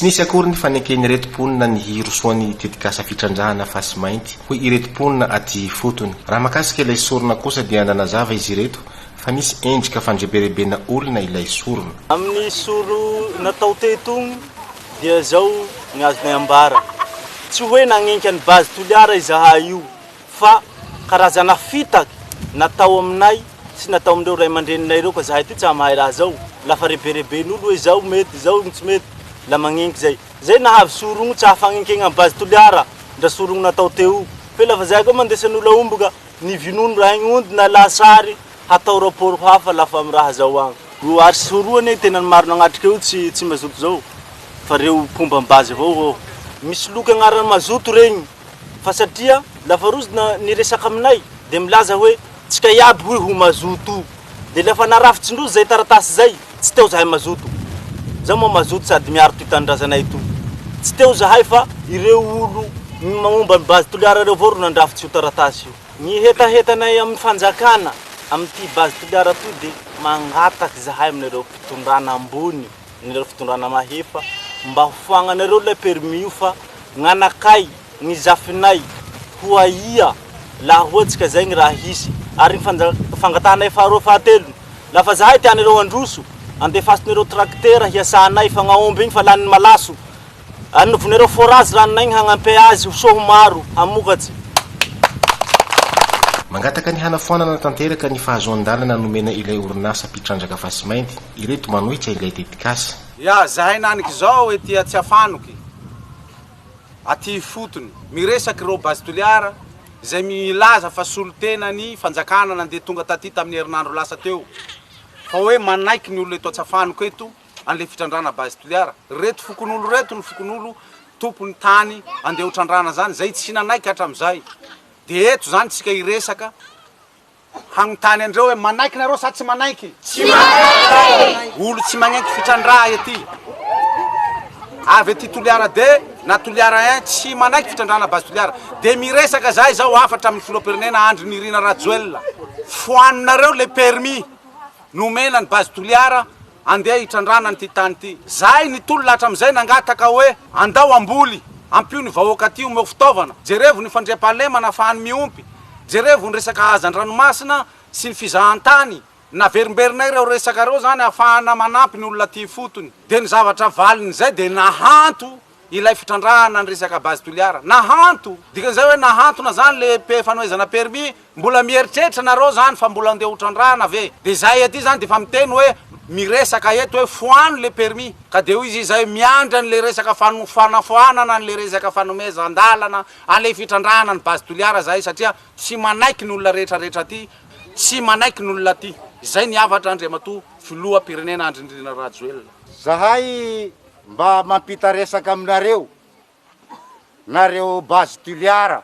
Tsy nisy akory ny fanekeny retom-ponina ny hirosoany tetikasa fitrandrahana fasy mainty hoy iretom-ponina aty fotony. Raha makasika ilay sorona kosa dia nanazava izy ireto fa misy endrika fandreberebena olona ilay sorona. Amin'ny soro natao teto dia zao ny azonay ambara. Tsy hoe nagnenka ny base toliara izahay io fa karazana fitaky natao aminay sy natao amindreo ray aman-dreninay reo ka zahay ty tsy mahay raha zao. Lafa rebereben'olo hoe zao mety zao tsy mety la magnenky zay. Zay nahavy sorogno tsy afagnekegna amin'ny base toliara ndra sorogno natao teo. Fe lafa zay koa mandesan'olo aomboka ny vinono raha igny ondy na lasary hatao rapport hafa lafa amin'ny raha zao agny. Io ary soroany tena maro nagnatrika io tsy mazoto zao fa reo pomba amin'ny base avao. Misy loka agnarany mazoto regny fa satria lafa rozy niresaka aminay de milaza hoe tsika iaby hoe ho mazoto. De lafa narafitsindrozy zay taratasy zay tsy teo zahay mazoto. Zao moa mazoto sady miaro titandrazanay to. Tsy teo zahay fa ireo olo magnomba ny base toliara reo vao nandrafitsy io taratasy io. Ny hetahetanay amin'ny fanjakana amin'ity base toliara to de mangataky zahay aminareo fitondrana ambony, nireo fitondrana mahefa mba ho foagnanareo le permis io fa gn'anakay, ny zafinay ho aia laha ohatsika zay ny raha hisy. Ary ny fangatahanay faharoa fahatelo lafa zahay tianareo androso andefasinareo tracteur hiasanay fa gnaomby igny fa laniny malaso. Anovinareo forage ranonay igny hagnampy azy ho soho maro hamokatsy. Mangataka ny hanafoanana tanteraka ny fahazoan-dalana nomena ilay orinasa mpitrandraka fasy mainty ireto manohitra ilay tetikasa. Ya zahay naniky zao ety tsy afanoky aty fotony miresaky reo base toliara zay milaza fa solotena ny fanjakana nandeha tonga taty tamin'ny herinandro lasa teo fa hoe manaiky ny olo eto Atsafanoky eto an'le fitrandrana base toliara. Reto fokon'olo reto ny fokon'olo tompony tany andeha hotrandrana zany zay tsy nanaiky hatramizay. De eto zany tsika iresaka hagnontany andreo hoe manaiky nareo sa tsy manaiky? Tsy manaiky! Olo tsy magnaiky fitrandraha ety. Avy ety toliara de na toliara 1 tsy manaiky fitrandrana base toliara. De miresaka zahay zao afatra amin'ny filoha-pirenena Andry Nirina Rajoelina. Foaninareo le permis nomena ny base toliara andeha hitrandrana ny ty tany ty. Zahay ny tolo lahatra amizay nangataka hoe andao amboly ampio ny vahoaka ty omeo fitaovana. Jerevo ny fandriam-pahalema nafahany miompy. Jerevo ny resaka hazan-dranomasina sy ny fizahan-tany. Naverimberinay reo resaka reo zany afahana manampy ny olona ty fotony. De ny zavatra valiny zay de nahanto ilay fitrandrahana ny resaka base toliara. Nahanto. Dikan'izay hoe nahantona zany le fanoezana permis mbola mieritreritra nareo zany fa mbola andeha hotrandrahana ve. De zahay aty zany de fa miteny hoe miresaka eto hoe foano le permis. Ka de izy zay miandra le resaka fanafoanana le resaka fanomezan-dalana an'le fitrandrahana ny base toliara zahay satria tsy manaiky ny olona rehetrarehetra ty, tsy manaiky ny olona ty. Zay ny avatra Andriamatoa filoha-pirenena Andry Nirina Rajoelina. Zahay mba mampita resaka aminareo nareo base toliara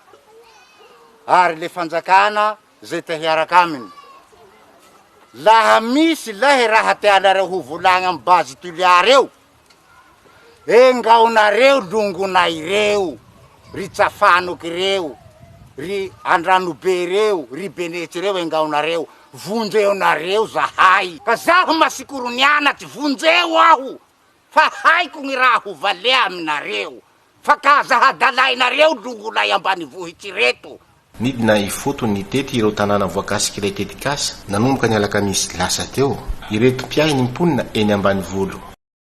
ary le fanjakana zay te hiaraka aminy. Laha misy lahe raha tianareo ho volagna amin'ny base toliara eo, engaonareo longonay reo, ry Tsafanoky reo, ry Andranobe reo, ry Benetsy reo engaonareo. Vonjeo nareo zahay. Ka zaho masikoro nianatsy vonjeo aho. Fa haiko ny raha ho valea aminareo. Fa ka zahadalainareo longonay ambanivohitsy reto. Nidina ifotony tety ireo tanàna voakasiky ilay tetikasa nanomboka ny alakamisy lasa teo ireto mpiahy ny mponina eny Ambanivolo.